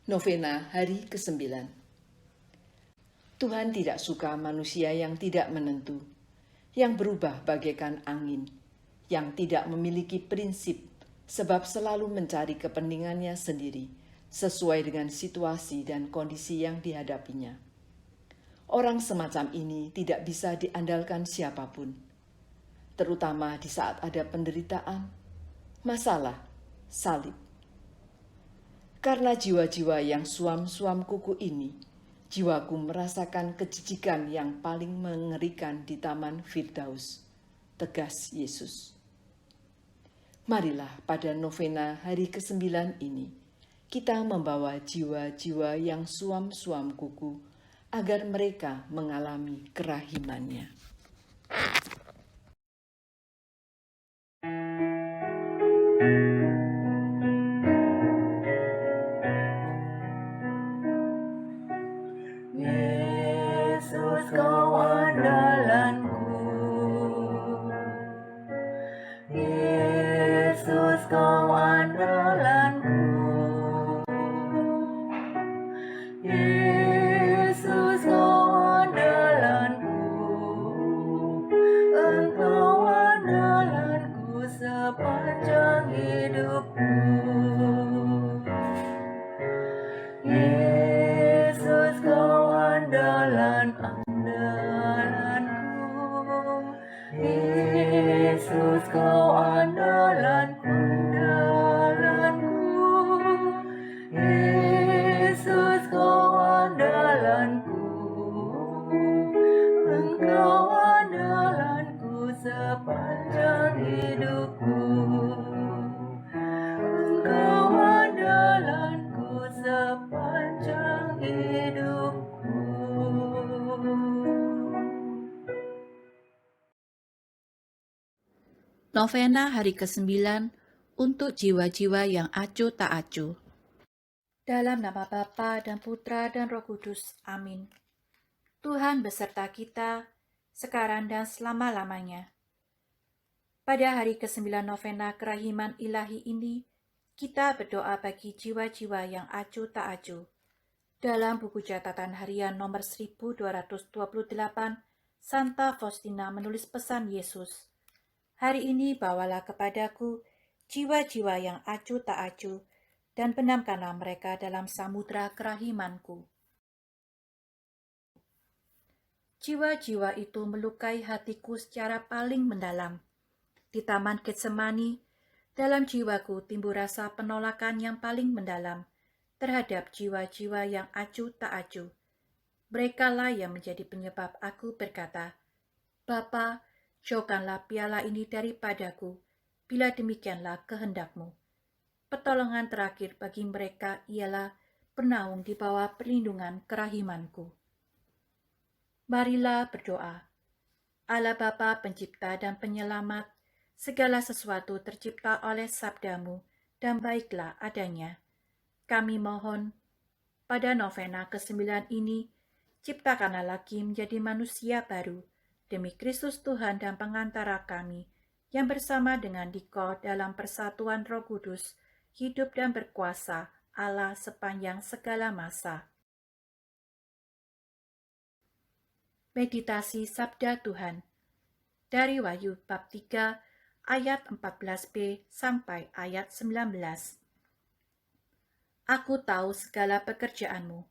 Novena hari ke-9. Tuhan tidak suka manusia yang tidak menentu, yang berubah bagaikan angin, yang tidak memiliki prinsip, sebab selalu mencari kepentingannya sendiri, sesuai dengan situasi dan kondisi yang dihadapinya. Orang semacam ini tidak bisa diandalkan siapapun, terutama di saat ada penderitaan, masalah, salib. Karena jiwa-jiwa yang suam-suam kuku ini, jiwaku merasakan kejijikan yang paling mengerikan di Taman Firdaus, tegas Yesus. Marilah pada novena hari ke-9 ini, kita membawa jiwa-jiwa yang suam-suam kuku, agar mereka mengalami kerahimannya. Yesus, Kau andalanku. Yesus, Kau andalanku. Yesus, Kau andalanku. Engkau andalanku sepanjang hidupku. Yesus, Kau andalanku. Yesus, Kau andalanku. Yesus, Kau andalanku. Engkau andalanku sepanjang hidupku. Engkau andalanku sepanjang hidupku. Novena hari ke-9 untuk jiwa-jiwa yang acuh tak acuh. Dalam nama Bapa dan Putra dan Roh Kudus. Amin. Tuhan beserta kita, sekarang dan selama-lamanya. Pada hari ke-9 novena kerahiman ilahi ini, kita berdoa bagi jiwa-jiwa yang acuh tak acuh. Dalam buku catatan harian nomor 1228, Santa Faustina menulis pesan Yesus. Hari ini bawalah kepadaku jiwa-jiwa yang acuh tak acuh, dan benamkanlah mereka dalam samudra kerahimanku. Jiwa-jiwa itu melukai hatiku secara paling mendalam. Di Taman Getsemani, dalam jiwaku timbul rasa penolakan yang paling mendalam terhadap jiwa-jiwa yang acuh tak acuh. Merekalah yang menjadi penyebab aku berkata, Bapa, jauhkanlah piala ini daripadaku, bila demikianlah kehendakmu. Pertolongan terakhir bagi mereka ialah bernaung di bawah perlindungan kerahimanku. Marilah berdoa. Allah Bapa pencipta dan penyelamat, segala sesuatu tercipta oleh sabdamu dan baiklah adanya. Kami mohon, pada novena ke-9 ini, ciptakanlah lagi menjadi manusia baru, demi Kristus Tuhan dan pengantara kami, yang bersama dengan Dikau dalam persatuan Roh Kudus, hidup dan berkuasa Allah sepanjang segala masa. Meditasi Sabda Tuhan dari Wahyu bab 3 ayat 14b sampai ayat 19. Aku tahu segala pekerjaanmu.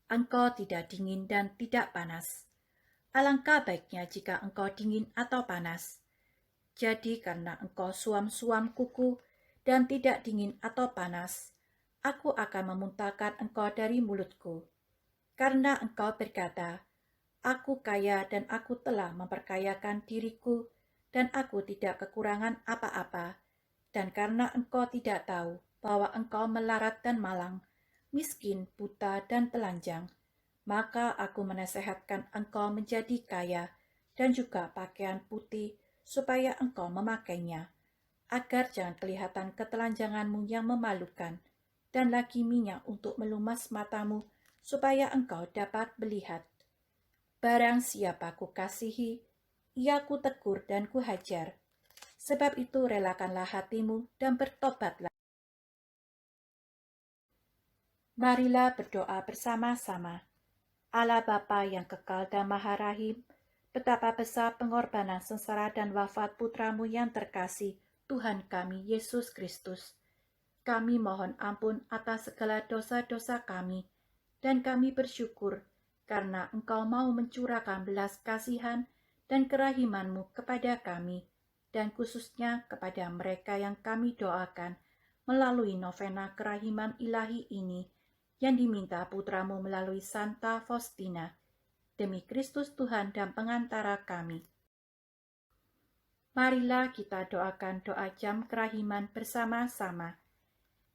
Engkau tidak dingin dan tidak panas. Alangkah baiknya jika engkau dingin atau panas. Jadi karena engkau suam-suam kuku dan tidak dingin atau panas, aku akan memuntahkan engkau dari mulutku. Karena engkau berkata, aku kaya dan aku telah memperkayakan diriku, dan aku tidak kekurangan apa-apa. Dan karena engkau tidak tahu bahwa engkau melarat dan malang, miskin, buta, dan telanjang, maka aku menasehatkan engkau menjadi kaya dan juga pakaian putih, supaya engkau memakainya, agar jangan kelihatan ketelanjanganmu yang memalukan, dan lagi minyak untuk melumas matamu, supaya engkau dapat melihat. Barang siapa kukasihi, ia kutegur dan kuhajar. Sebab itu relakanlah hatimu dan bertobatlah. Marilah berdoa bersama-sama. Allah Bapa yang kekal dan Maha Rahim, betapa besar pengorbanan sengsara dan wafat putramu yang terkasih, Tuhan kami Yesus Kristus. Kami mohon ampun atas segala dosa-dosa kami, dan kami bersyukur karena Engkau mau mencurahkan belas kasihan dan kerahiman-Mu kepada kami, dan khususnya kepada mereka yang kami doakan melalui novena kerahiman ilahi ini, yang diminta putramu melalui Santa Faustina, demi Kristus Tuhan dan pengantara kami. Marilah kita doakan doa jam kerahiman bersama-sama.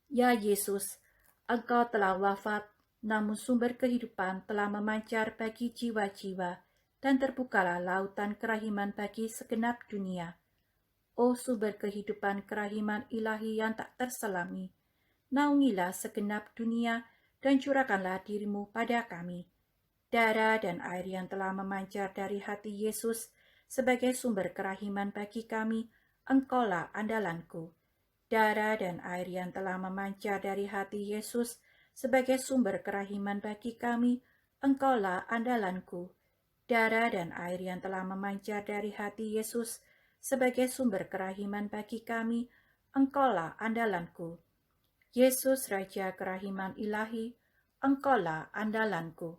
Ya Yesus, Engkau telah wafat, namun sumber kehidupan telah memancar bagi jiwa-jiwa, dan terbukalah lautan kerahiman bagi segenap dunia. Oh sumber kehidupan kerahiman ilahi yang tak terselami, naungilah segenap dunia dan curahkanlah dirimu pada kami. Darah dan air yang telah memancar dari hati Yesus sebagai sumber kerahiman bagi kami, Engkaulah andalanku. Darah dan air yang telah memancar dari hati Yesus sebagai sumber kerahiman bagi kami, Engkaulah andalanku. Darah dan air yang telah memancar dari hati Yesus sebagai sumber kerahiman bagi kami, Engkaulah andalanku. Yesus Raja kerahiman ilahi, Engkaulah andalanku.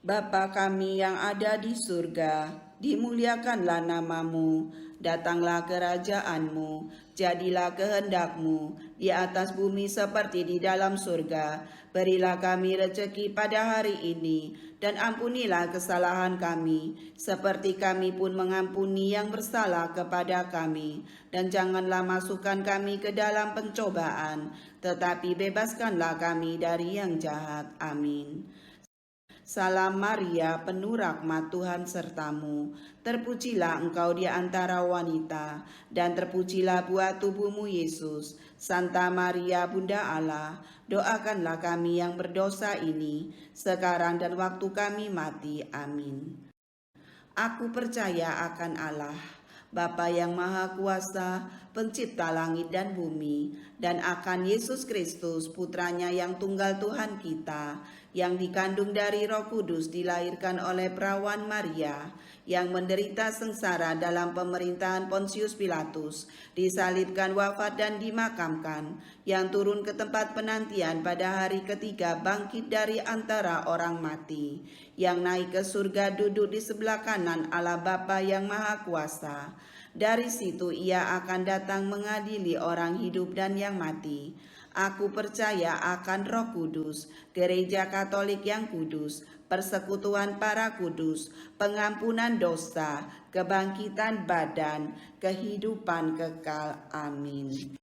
Bapa kami yang ada di surga, dimuliakanlah namamu, datanglah kerajaanmu, jadilah kehendak-Mu di atas bumi seperti di dalam surga. Berilah kami rezeki pada hari ini, dan ampunilah kesalahan kami, seperti kami pun mengampuni yang bersalah kepada kami. Dan janganlah masukkan kami ke dalam pencobaan, tetapi bebaskanlah kami dari yang jahat. Amin. Salam Maria, penuh rahmat, Tuhan sertamu. Terpujilah engkau di antara wanita, dan terpujilah buah tubuhmu Yesus. Santa Maria, Bunda Allah, doakanlah kami yang berdosa ini, sekarang dan waktu kami mati. Amin. Aku percaya akan Allah, Bapa yang Maha Kuasa, Pencipta langit dan bumi, dan akan Yesus Kristus, Putranya yang tunggal Tuhan kita, yang dikandung dari Roh Kudus, dilahirkan oleh perawan Maria, yang menderita sengsara dalam pemerintahan Pontius Pilatus, disalibkan, wafat dan dimakamkan, yang turun ke tempat penantian pada hari ketiga, bangkit dari antara orang mati, yang naik ke surga, duduk di sebelah kanan Allah Bapa yang Maha Kuasa. Dari situ Ia akan datang mengadili orang hidup dan yang mati. Aku percaya akan Roh Kudus, Gereja Katolik yang kudus, persekutuan para kudus, pengampunan dosa, kebangkitan badan, kehidupan kekal. Amin.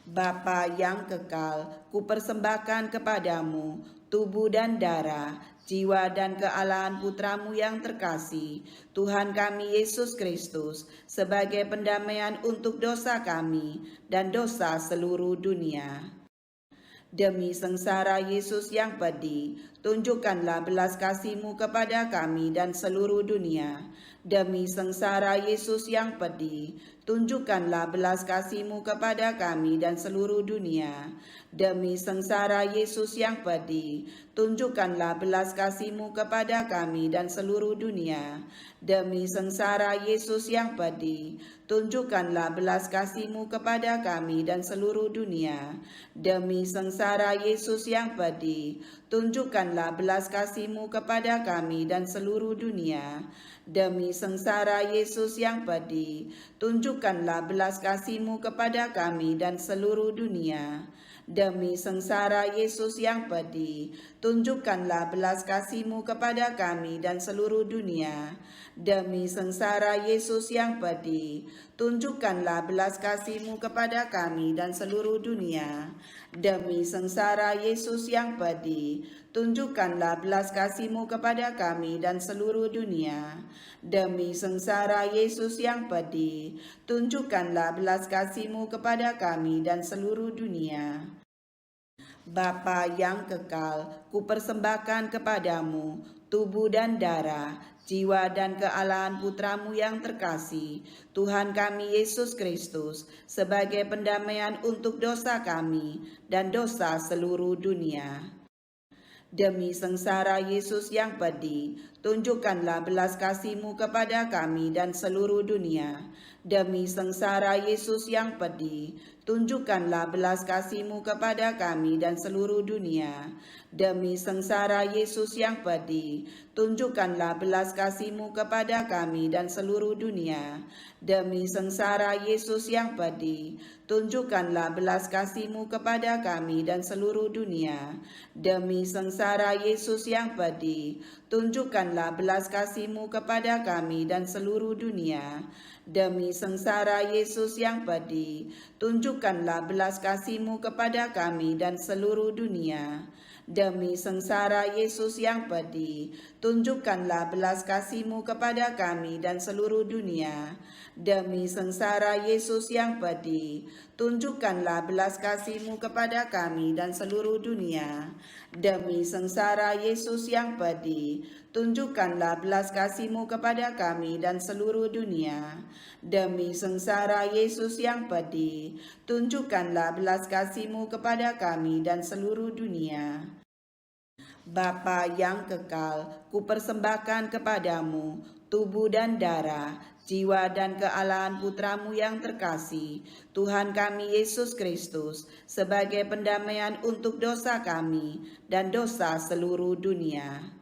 Bapa yang kekal, kupersembahkan kepadamu tubuh dan darah, jiwa dan kealahan putramu yang terkasih, Tuhan kami Yesus Kristus, sebagai pendamaian untuk dosa kami dan dosa seluruh dunia. Demi sengsara Yesus yang pedih, tunjukkanlah belas kasih-Mu kepada kami dan seluruh dunia. Demi sengsara Yesus yang pedih, tunjukkanlah belas kasih-Mu kepada kami dan seluruh dunia. Demi sengsara Yesus yang pedih, tunjukkanlah belas kasih-Mu kepada kami dan seluruh dunia. Demi sengsara Yesus yang pedih, tunjukkanlah belas kasih-Mu kepada kami dan seluruh dunia. Demi sengsara Yesus yang pedih, tunjukkanlah belas kasih-Mu kepada kami dan seluruh dunia. Demi sengsara Yesus yang pedih, tunjukkanlah belas kasih-Mu kepada kami dan seluruh dunia. Demi sengsara Yesus yang pedih, tunjukkanlah belas kasih-Mu kepada kami dan seluruh dunia. Demi sengsara Yesus yang pedih, tunjukkanlah belas kasih-Mu kepada kami dan seluruh dunia. Demi sengsara Yesus yang pedih, tunjukkanlah belas kasih-Mu kepada kami dan seluruh dunia. Demi sengsara Yesus yang pedih, tunjukkanlah belas kasih-Mu kepada kami dan seluruh dunia. Bapa yang kekal, kupersembahkan kepadamu tubuh dan darah, jiwa dan kealahan Putramu yang terkasih, Tuhan kami Yesus Kristus, sebagai pendamaian untuk dosa kami dan dosa seluruh dunia. Demi sengsara Yesus yang pedih, tunjukkanlah belas kasih-Mu kepada kami dan seluruh dunia. Demi sengsara Yesus yang pedih, tunjukkanlah belas kasih-Mu kepada kami dan seluruh dunia. Demi sengsara Yesus yang pedih, tunjukkanlah belas kasih-Mu kepada kami dan seluruh dunia. Demi sengsara Yesus yang pedih, tunjukkanlah belas kasih-Mu kepada kami dan seluruh dunia. Demi sengsara Yesus yang pedih, tunjukkanlah belas kasih-Mu kepada kami dan seluruh dunia. Demi sengsara Yesus yang pedih, tunjukkanlah belas kasih-Mu kepada kami dan seluruh dunia. Demi sengsara Yesus yang pedih, tunjukkanlah belas kasih-Mu kepada kami dan seluruh dunia. Demi sengsara Yesus yang pedih, tunjukkanlah belas kasih-Mu kepada kami dan seluruh dunia. Demi sengsara Yesus yang pedih, tunjukkanlah belas kasih-Mu kepada kami dan seluruh dunia. Demi sengsara Yesus yang pedih, tunjukkanlah belas kasih-Mu kepada kami dan seluruh dunia. Bapa yang kekal, kupersembahkan kepadamu tubuh dan darah, jiwa dan kealahan Putramu yang terkasih, Tuhan kami Yesus Kristus, sebagai pendamaian untuk dosa kami dan dosa seluruh dunia.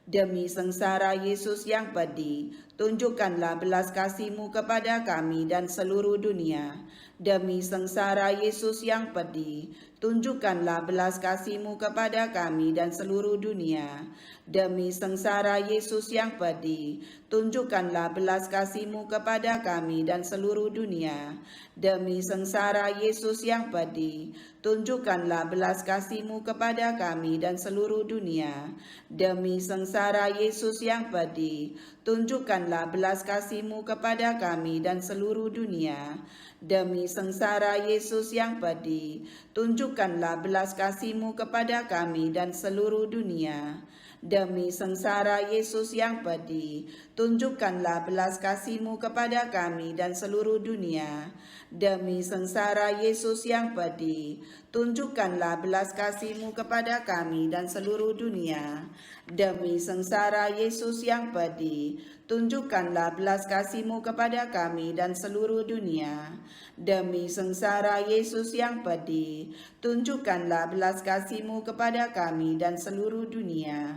Demi sengsara Yesus yang pedih, tunjukkanlah belas kasih-Mu kepada kami dan seluruh dunia. Demi sengsara Yesus yang pedih, tunjukkanlah belas kasih-Mu kepada kami dan seluruh dunia. Demi sengsara Yesus yang pedih, tunjukkanlah belas kasih-Mu kepada kami dan seluruh dunia. Demi sengsara Yesus yang pedih, tunjukkanlah belas kasih-Mu kepada kami dan seluruh dunia. Demi sengsara Yesus yang pedih, tunjukkanlah belas kasih-Mu kepada kami dan seluruh dunia. Demi sengsara Yesus yang pedih, tunjukkanlah belas kasih-Mu kepada kami dan seluruh dunia. Demi sengsara Yesus yang pedih, tunjukkanlah belas kasih-Mu kepada kami dan seluruh dunia. Demi sengsara Yesus yang pedih, tunjukkanlah belas kasih-Mu kepada kami dan seluruh dunia. Demi sengsara Yesus yang pedih, tunjukkanlah belas kasih-Mu kepada kami dan seluruh dunia. Demi sengsara Yesus yang pedih, tunjukkanlah belas kasih-Mu kepada kami dan seluruh dunia.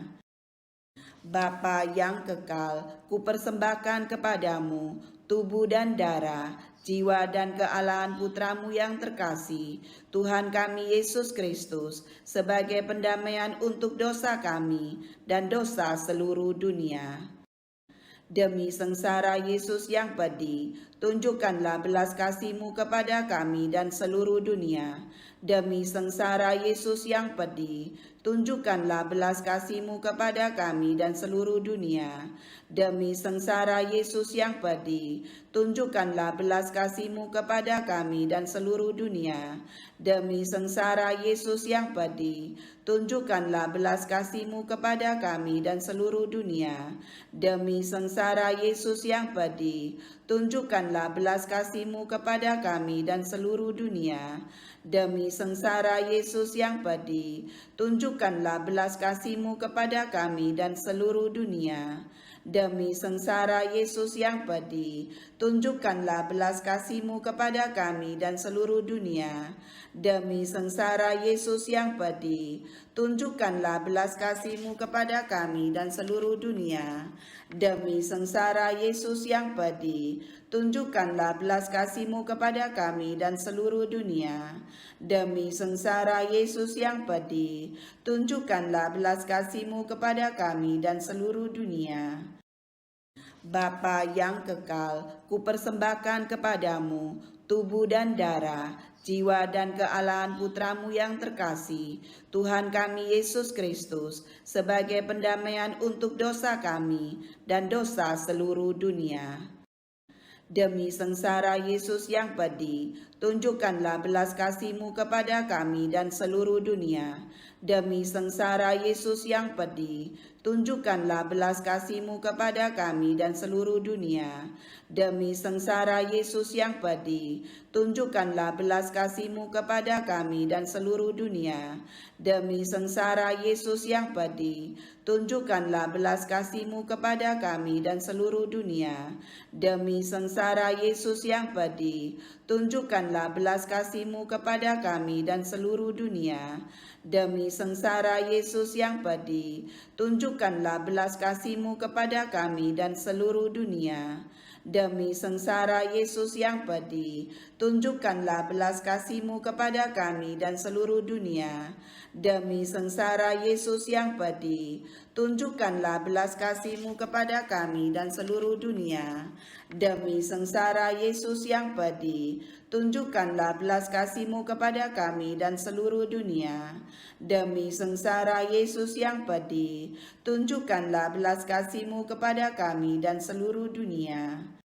Bapa yang kekal, kupersembahkan kepadamu tubuh dan darah, jiwa dan kealahan Putramu yang terkasih, Tuhan kami Yesus Kristus, sebagai pendamaian untuk dosa kami dan dosa seluruh dunia. Demi sengsara Yesus yang pedih, tunjukkanlah belas kasih-Mu kepada kami dan seluruh dunia. Demi sengsara Yesus yang pedih, tunjukkanlah belas kasih-Mu kepada kami dan seluruh dunia. Demi sengsara Yesus yang pedih, tunjukkanlah belas kasih-Mu kepada kami dan seluruh dunia. Demi sengsara Yesus yang pedih, tunjukkanlah belas kasih-Mu kepada kami dan seluruh dunia. Demi sengsara Yesus yang pedih, tunjukkanlah belas kasih-Mu kepada kami dan seluruh dunia. Demi sengsara Yesus yang pedih, tunjukkanlah belas kasih-Mu kepada kami dan seluruh dunia. Demi sengsara Yesus yang pedih, tunjukkanlah belas kasih-Mu kepada kami dan seluruh dunia. Demi sengsara Yesus yang pedih, tunjukkanlah belas kasih-Mu kepada kami dan seluruh dunia. Demi sengsara Yesus yang pedih, tunjukkanlah belas kasih-Mu kepada kami dan seluruh dunia. Demi sengsara Yesus yang pedih, tunjukkanlah belas kasih-Mu kepada kami dan seluruh dunia. Bapa yang kekal, kupersembahkan kepadamu tubuh dan darah, jiwa dan kealahan Putramu yang terkasih, Tuhan kami Yesus Kristus, sebagai pendamaian untuk dosa kami dan dosa seluruh dunia. Demi sengsara Yesus yang pedih, tunjukkanlah belas kasih-Mu kepada kami dan seluruh dunia. Demi sengsara Yesus yang pedih, tunjukkanlah belas kasih-Mu kepada kami dan seluruh dunia. Demi sengsara Yesus yang pedih, tunjukkanlah belas kasih-Mu kepada kami dan seluruh dunia. Demi sengsara Yesus yang pedih, tunjukkanlah belas kasih-Mu kepada kami dan seluruh dunia. Demi sengsara Yesus yang pedih, tunjukkanlah belas kasih-Mu kepada kami dan seluruh dunia. Demi sengsara Yesus yang pedih, tunjukkanlah belas kasih-Mu kepada kami dan seluruh dunia. Demi sengsara Yesus yang pedih, tunjukkanlah belas kasih-Mu kepada kami dan seluruh dunia. Demi sengsara Yesus yang pedih, tunjukkanlah belas kasih-Mu kepada kami dan seluruh dunia. Demi sengsara Yesus yang pedih, tunjukkanlah belas kasih-Mu kepada kami dan seluruh dunia. Demi sengsara Yesus yang pedih, tunjukkanlah belas kasih-Mu kepada kami dan seluruh dunia.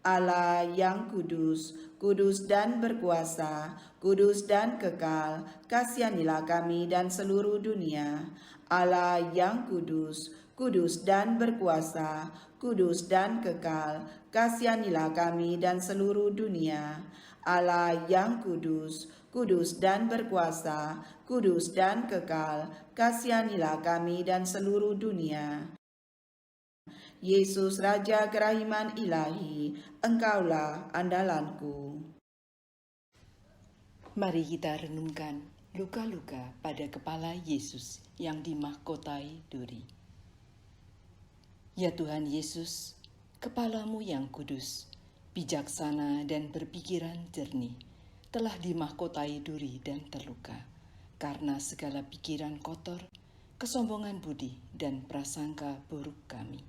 Allah yang kudus, kudus dan berkuasa, kudus dan kekal, kasihanilah kami dan seluruh dunia. Allah yang kudus, kudus dan berkuasa, kudus dan kekal, kasihanilah kami dan seluruh dunia. Allah yang kudus, kudus dan berkuasa, kudus dan kekal, kasihanilah kami dan seluruh dunia. Yesus Raja Kerahiman Ilahi, Engkaulah andalanku. Mari kita renungkan luka-luka pada kepala Yesus yang dimahkotai duri. Ya Tuhan Yesus, kepalamu yang kudus, bijaksana dan berpikiran jernih, telah dimahkotai duri dan terluka, karena segala pikiran kotor, kesombongan budi, dan prasangka buruk kami.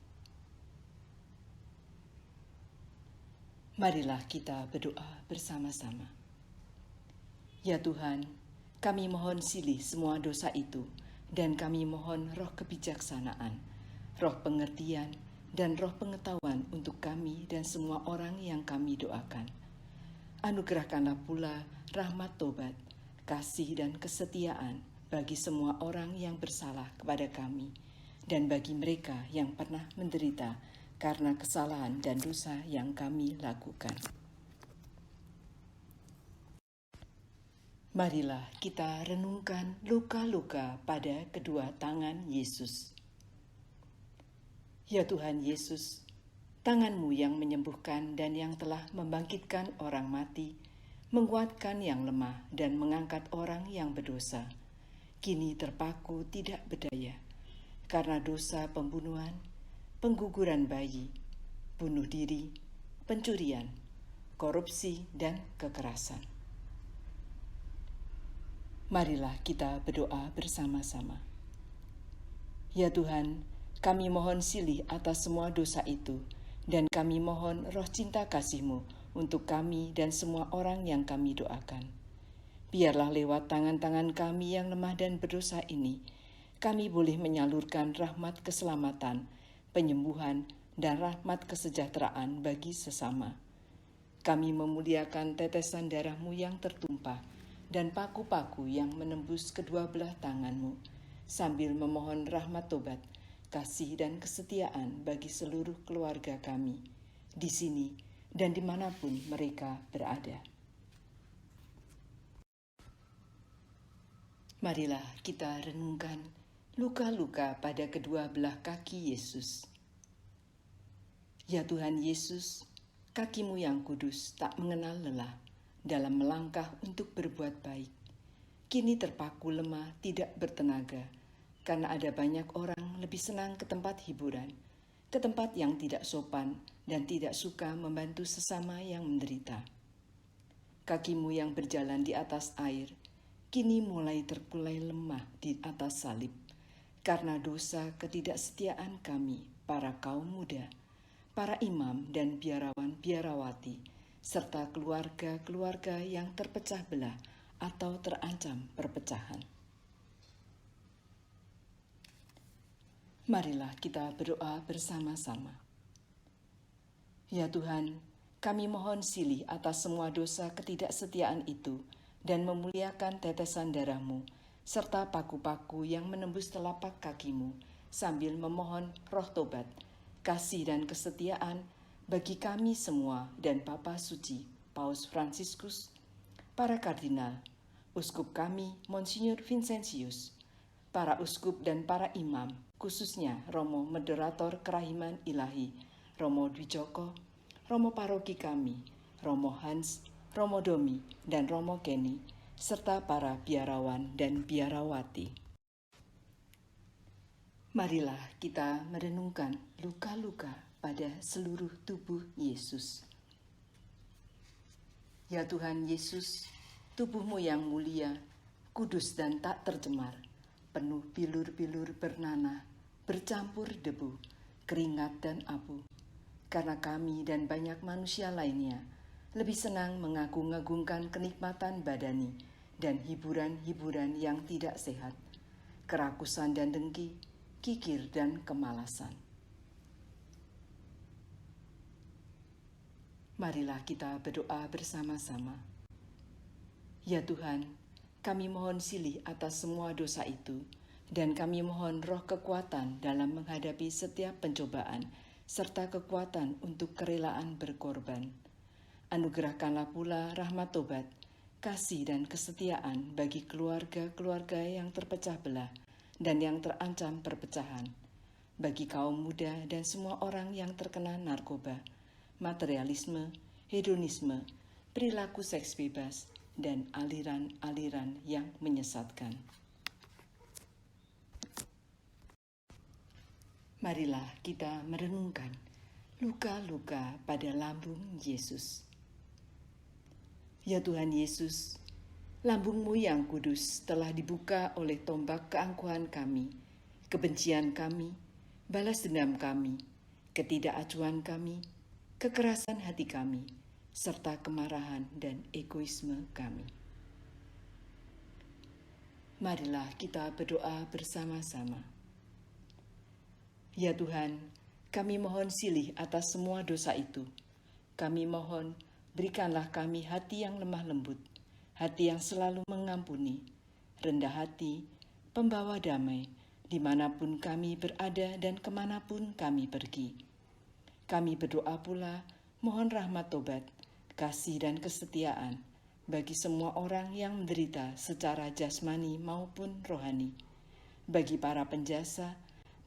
Marilah kita berdoa bersama-sama. Ya Tuhan, kami mohon silih semua dosa itu, dan kami mohon roh kebijaksanaan, roh pengertian, dan roh pengetahuan untuk kami dan semua orang yang kami doakan. Anugerahkanlah pula rahmat tobat, kasih dan kesetiaan bagi semua orang yang bersalah kepada kami, dan bagi mereka yang pernah menderita karena kesalahan dan dosa yang kami lakukan. Marilah kita renungkan luka-luka pada kedua tangan Yesus. Ya Tuhan Yesus, tangan-Mu yang menyembuhkan dan yang telah membangkitkan orang mati, menguatkan yang lemah dan mengangkat orang yang berdosa, kini terpaku tidak berdaya karena dosa pembunuhan, pengguguran bayi, bunuh diri, pencurian, korupsi, dan kekerasan. Marilah kita berdoa bersama-sama. Ya Tuhan, kami mohon silih atas semua dosa itu, dan kami mohon roh cinta kasih-Mu untuk kami dan semua orang yang kami doakan. Biarlah lewat tangan-tangan kami yang lemah dan berdosa ini, kami boleh menyalurkan rahmat keselamatan, penyembuhan, dan rahmat kesejahteraan bagi sesama. Kami memuliakan tetesan darah-Mu yang tertumpah dan paku-paku yang menembus kedua belah tangan-Mu, sambil memohon rahmat tobat, kasih dan kesetiaan bagi seluruh keluarga kami, di sini dan dimanapun mereka berada. Marilah kita renungkan luka-luka pada kedua belah kaki Yesus. Ya Tuhan Yesus, kaki-Mu yang kudus tak mengenal lelah dalam melangkah untuk berbuat baik. Kini terpaku lemah, tidak bertenaga, karena ada banyak orang lebih senang ke tempat hiburan, ke tempat yang tidak sopan dan tidak suka membantu sesama yang menderita. Kaki-Mu yang berjalan di atas air, kini mulai terkulai lemah di atas salib, karena dosa ketidaksetiaan kami, para kaum muda, para imam dan biarawan-biarawati, serta keluarga-keluarga yang terpecah belah atau terancam perpecahan. Marilah kita berdoa bersama-sama. Ya Tuhan, kami mohon silih atas semua dosa ketidaksetiaan itu dan memuliakan tetesan darah-Mu, serta paku-paku yang menembus telapak kaki-Mu, sambil memohon roh tobat, kasih dan kesetiaan bagi kami semua dan Bapa Suci, Paus Fransiskus, para kardinal, uskup kami, Monsinyur Vincentius, para uskup dan para imam, khususnya Romo Moderator Kerahiman Ilahi, Romo Dwijoko, Romo Paroki kami, Romo Hans, Romo Domi, dan Romo Kenny, serta para biarawan dan biarawati. Marilah kita merenungkan luka-luka pada seluruh tubuh Yesus. Ya Tuhan Yesus, tubuh-Mu yang mulia, kudus dan tak tercemar, penuh bilur-bilur bernanah, bercampur debu, keringat dan abu. Karena kami dan banyak manusia lainnya lebih senang mengagung-agungkan kenikmatan badani dan hiburan-hiburan yang tidak sehat, kerakusan dan dengki, kikir dan kemalasan. Marilah kita berdoa bersama-sama. Ya Tuhan, kami mohon silih atas semua dosa itu, dan kami mohon roh kekuatan dalam menghadapi setiap pencobaan, serta kekuatan untuk kerelaan berkorban. Anugerahkanlah pula rahmat tobat, kasih dan kesetiaan bagi keluarga-keluarga yang terpecah belah dan yang terancam perpecahan, bagi kaum muda dan semua orang yang terkena narkoba, materialisme, hedonisme, perilaku seks bebas, dan aliran-aliran yang menyesatkan. Marilah kita merenungkan luka-luka pada lambung Yesus. Ya Tuhan Yesus, lambung-Mu yang kudus telah dibuka oleh tombak keangkuhan kami, kebencian kami, balas dendam kami, ketidakacuan kami, kekerasan hati kami, serta kemarahan dan egoisme kami. Marilah kita berdoa bersama-sama. Ya Tuhan, kami mohon silih atas semua dosa itu. Kami mohon, berikanlah kami hati yang lemah lembut, hati yang selalu mengampuni, rendah hati, pembawa damai, dimanapun kami berada dan kemanapun kami pergi. Kami berdoa pula, mohon rahmat tobat, kasih dan kesetiaan bagi semua orang yang menderita secara jasmani maupun rohani, bagi para penjasa,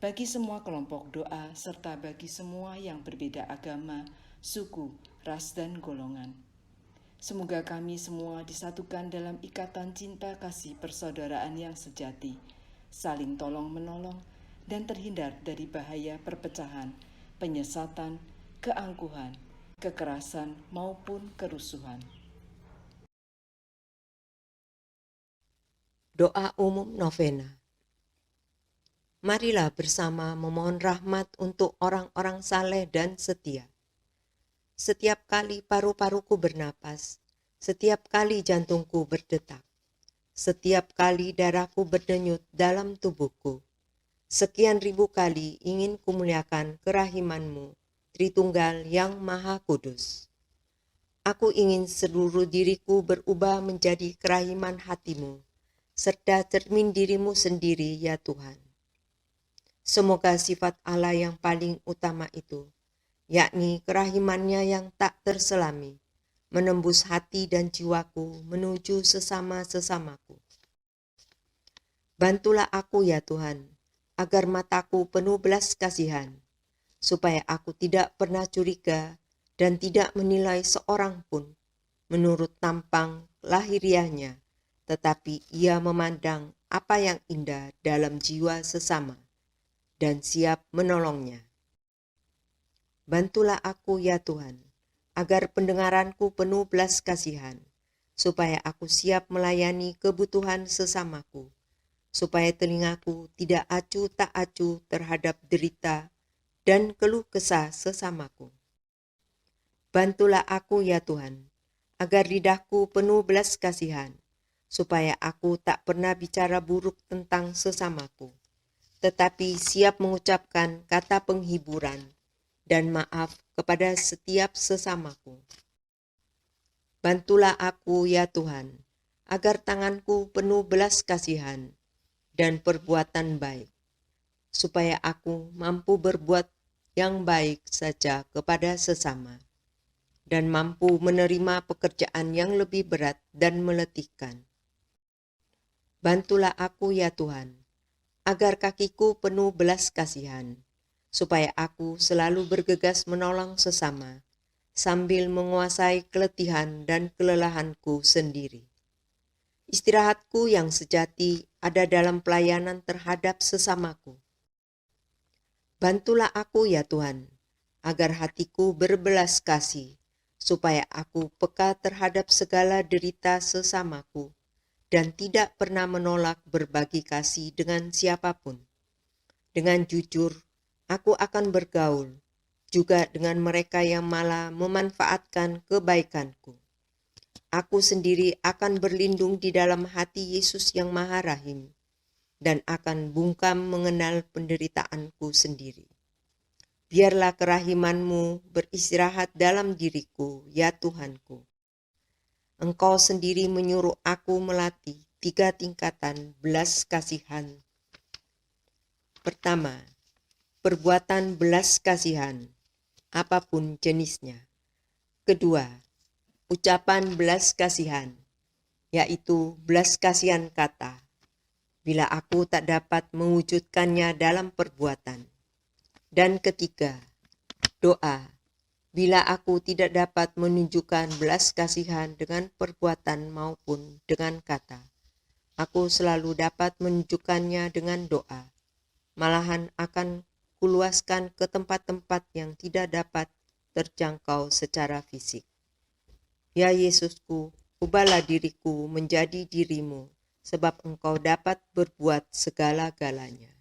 bagi semua kelompok doa, serta bagi semua yang berbeda agama, suku, ras, dan golongan. Semoga kami semua disatukan dalam ikatan cinta kasih persaudaraan yang sejati, saling tolong-menolong, dan terhindar dari bahaya perpecahan, penyesatan, keangkuhan, kekerasan, maupun kerusuhan. Doa umum novena. Marilah bersama memohon rahmat untuk orang-orang saleh dan setia. Setiap kali paru-paruku bernapas, setiap kali jantungku berdetak, setiap kali darahku berdenyut dalam tubuhku, sekian ribu kali ingin kumuliakan kerahiman-Mu, Tritunggal yang Maha Kudus. Aku ingin seluruh diriku berubah menjadi kerahiman hati-Mu, serta cermin diri-Mu sendiri, ya Tuhan. Semoga sifat Allah yang paling utama itu, yakni kerahimannya yang tak terselami, menembus hati dan jiwaku menuju sesama-sesamaku. Bantulah aku ya Tuhan, agar mataku penuh belas kasihan, supaya aku tidak pernah curiga dan tidak menilai seorang pun menurut tampang lahiriahnya, tetapi ia memandang apa yang indah dalam jiwa sesama dan siap menolongnya. Bantulah aku ya Tuhan, agar pendengaranku penuh belas kasihan, supaya aku siap melayani kebutuhan sesamaku, supaya telingaku tidak acuh tak acuh terhadap derita dan keluh kesah sesamaku. Bantulah aku ya Tuhan, agar lidahku penuh belas kasihan, supaya aku tak pernah bicara buruk tentang sesamaku, tetapi siap mengucapkan kata penghiburan dan maaf kepada setiap sesamaku. Bantulah aku ya Tuhan, agar tanganku penuh belas kasihan dan perbuatan baik, supaya aku mampu berbuat yang baik saja kepada sesama, dan mampu menerima pekerjaan yang lebih berat dan meletihkan. Bantulah aku ya Tuhan, agar kakiku penuh belas kasihan, supaya aku selalu bergegas menolong sesama, sambil menguasai keletihan dan kelelahanku sendiri. Istirahatku yang sejati ada dalam pelayanan terhadap sesamaku. Bantulah aku ya Tuhan, agar hatiku berbelas kasih, supaya aku peka terhadap segala derita sesamaku, dan tidak pernah menolak berbagi kasih dengan siapapun. Dengan jujur, aku akan bergaul, juga dengan mereka yang malah memanfaatkan kebaikanku. Aku sendiri akan berlindung di dalam hati Yesus yang Maha Rahim, dan akan bungkam mengenal penderitaanku sendiri. Biarlah kerahiman-Mu beristirahat dalam diriku, ya Tuhanku. Engkau sendiri menyuruh aku melatih 3 tingkatan belas kasihan. Pertama, perbuatan belas kasihan, apapun jenisnya. Kedua, ucapan belas kasihan, yaitu belas kasihan kata, bila aku tak dapat mewujudkannya dalam perbuatan. Dan ketiga, doa, bila aku tidak dapat menunjukkan belas kasihan dengan perbuatan maupun dengan kata. Aku selalu dapat menunjukkannya dengan doa. Malahan akan kuluaskan ke tempat-tempat yang tidak dapat terjangkau secara fisik. Ya Yesusku, ubahlah diriku menjadi dirimu, sebab Engkau dapat berbuat segala-galanya.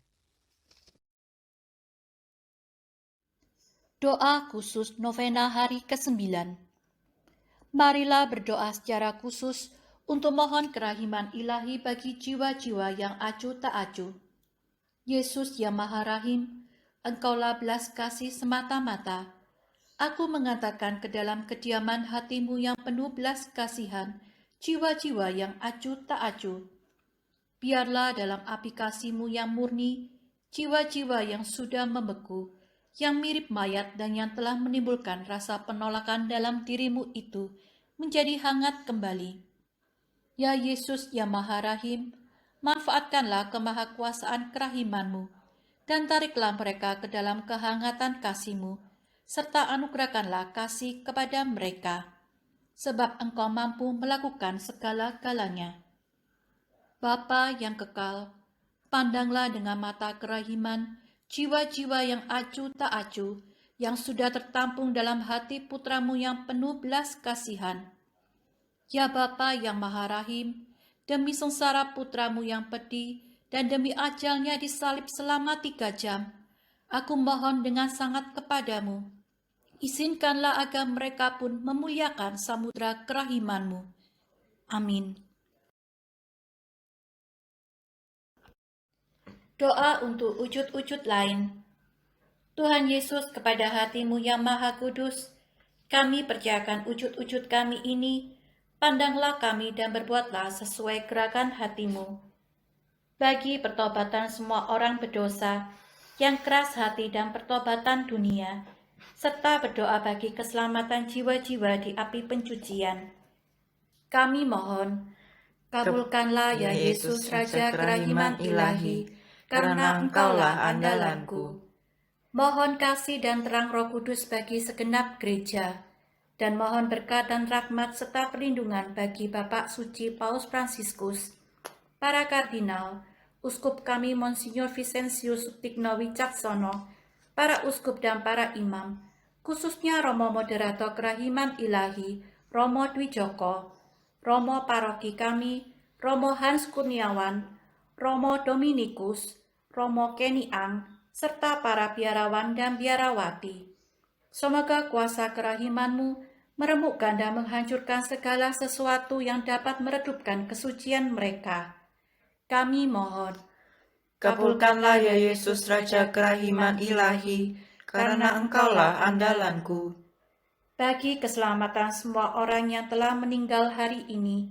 Doa khusus novena hari ke-9. Marilah berdoa secara khusus untuk mohon kerahiman ilahi bagi jiwa-jiwa yang acuh tak acuh. Yesus yang Maha Rahim, Engkaulah belas kasih semata-mata. Aku mengatakan ke dalam kediaman hatimu yang penuh belas kasihan, jiwa-jiwa yang acuh tak acuh. Biarlah dalam aplikasimu yang murni, jiwa-jiwa yang sudah membeku, yang mirip mayat dan yang telah menimbulkan rasa penolakan dalam dirimu itu, menjadi hangat kembali. Ya Yesus yang Maha Rahim, manfaatkanlah kemahakuasaan kerahimanmu, dan tariklah mereka ke dalam kehangatan kasih-Mu, serta anugerahkanlah kasih kepada mereka, sebab Engkau mampu melakukan segala-galanya. Bapa yang kekal, pandanglah dengan mata kerahiman jiwa-jiwa yang acuh tak acuh, yang sudah tertampung dalam hati putramu yang penuh belas kasihan. Ya Bapa yang Maha Rahim, demi sengsara putramu yang pedih dan demi ajalnya disalib selama 3 jam, aku mohon dengan sangat kepadamu, izinkanlah agar mereka pun memuliakan samudera kerahimanmu. Amin. Doa untuk wujud-wujud lain. Tuhan Yesus, kepada hatimu yang Maha Kudus, kami percayakan wujud-wujud kami ini, pandanglah kami dan berbuatlah sesuai gerakan hatimu. Bagi pertobatan semua orang berdosa, yang keras hati dan pertobatan dunia, serta berdoa bagi keselamatan jiwa-jiwa di api pencucian. Kami mohon, kabulkanlah ya Yesus Raja kerahiman ilahi, karena Engkaulah andalanku. Mohon kasih dan terang Roh Kudus bagi segenap gereja, dan mohon berkat dan rahmat serta perlindungan bagi Bapak Suci Paus Fransiskus, para kardinal, uskup kami Monsinyur Vincentius Sutikno Wicaksono, para uskup dan para imam, khususnya Romo Moderator Kerahiman Ilahi, Romo Dwi Joko, Romo Paroki kami, Romo Hans Kurniawan, Romo Dominikus, Romo Kenny Ang, serta para biarawan dan biarawati. Semoga kuasa kerahiman-Mu meremukkan dan menghancurkan segala sesuatu yang dapat meredupkan kesucian mereka. Kami mohon, Kabulkanlah ya Yesus Raja kerahiman ilahi, karena Engkaulah andalanku. bagi keselamatan semua orang yang telah meninggal hari ini,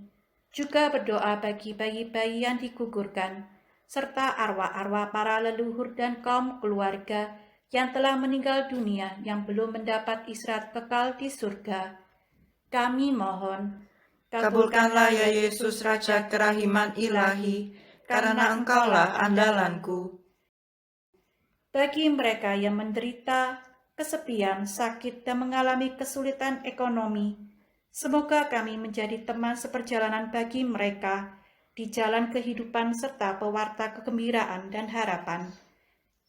juga berdoa bagi bayi-bayi yang digugurkan, serta arwah-arwah para leluhur dan kaum keluarga yang telah meninggal dunia yang belum mendapat istirahat kekal di surga. Kami mohon, Kabulkanlah ya Yesus Raja kerahiman ilahi, karena Engkaulah andalanku. bagi mereka yang menderita kesepian, sakit, dan mengalami kesulitan ekonomi, semoga kami menjadi teman seperjalanan bagi mereka di jalan kehidupan serta pewarta kegembiraan dan harapan.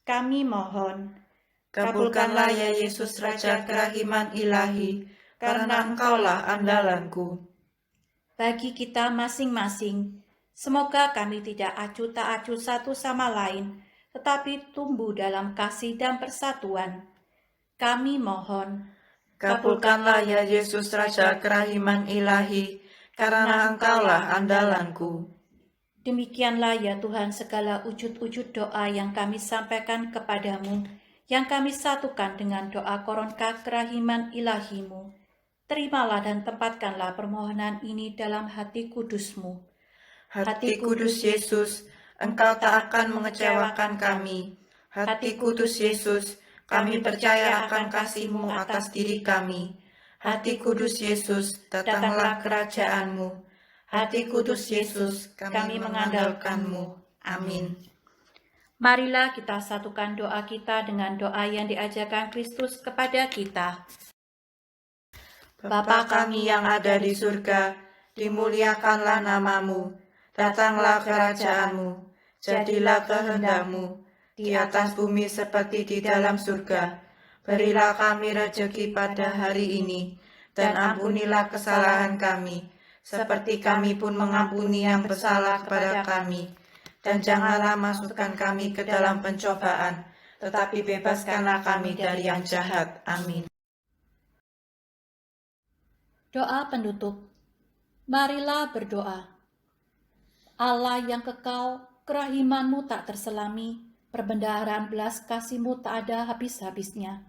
Kami mohon, Kabulkanlah ya Yesus Raja kerahiman ilahi, karena Engkaulah andalanku. bagi kita masing-masing, semoga kami tidak acuh tak acuh satu sama lain, tetapi tumbuh dalam kasih dan persatuan. Kami mohon, Kabulkanlah ya Yesus Raja kerahiman ilahi, karena Engkaulah andalanku. demikianlah ya Tuhan segala wujud-wujud doa yang kami sampaikan kepadamu, yang kami satukan dengan doa koronka kerahiman ilahi-Mu. Terimalah dan tempatkanlah permohonan ini dalam hati kudus-Mu. Hati kudus Yesus, Engkau tak akan mengecewakan kami. Hati kudus Yesus, kami percaya akan kasih-Mu atas diri kami. Hati kudus Yesus, datanglah kerajaan-Mu. Hati kudus Yesus, kami mengandalkan-Mu. Amin. Marilah kita satukan doa kita dengan doa yang diajarkan Kristus kepada kita. Bapa kami yang ada di surga, dimuliakanlah namamu, datanglah kerajaan-Mu, jadilah kehendak-Mu, di atas bumi seperti di dalam surga. Berilah kami rejeki pada hari ini, dan ampunilah kesalahan kami, seperti kami pun mengampuni yang bersalah kepada kami. Dan janganlah masukkan kami ke dalam pencobaan, tetapi bebaskanlah kami dari yang jahat. Amin. Doa penutup. Marilah berdoa. Allah yang kekal, kerahiman-Mu tak terselami, perbendaharaan belas kasih-Mu tak ada habis-habisnya.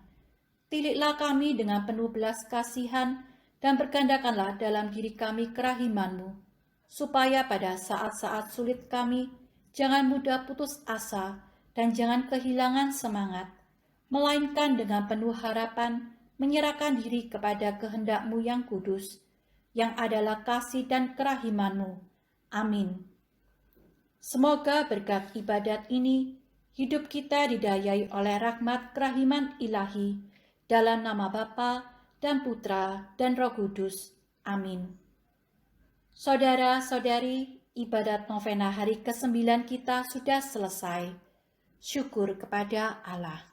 Tilitlah kami dengan penuh belas kasihan dan bergandakanlah dalam diri kami kerahiman-Mu, supaya pada saat-saat sulit kami jangan mudah putus asa dan jangan kehilangan semangat, melainkan dengan penuh harapan menyerahkan diri kepada kehendak-Mu yang kudus, yang adalah kasih dan kerahiman-Mu. Amin. Semoga berkat ibadat ini, hidup kita didayai oleh rahmat kerahiman ilahi, dalam nama Bapa dan Putra dan Roh Kudus. Amin. Saudara-saudari, ibadat novena hari ke-9 kita sudah selesai. Syukur kepada Allah.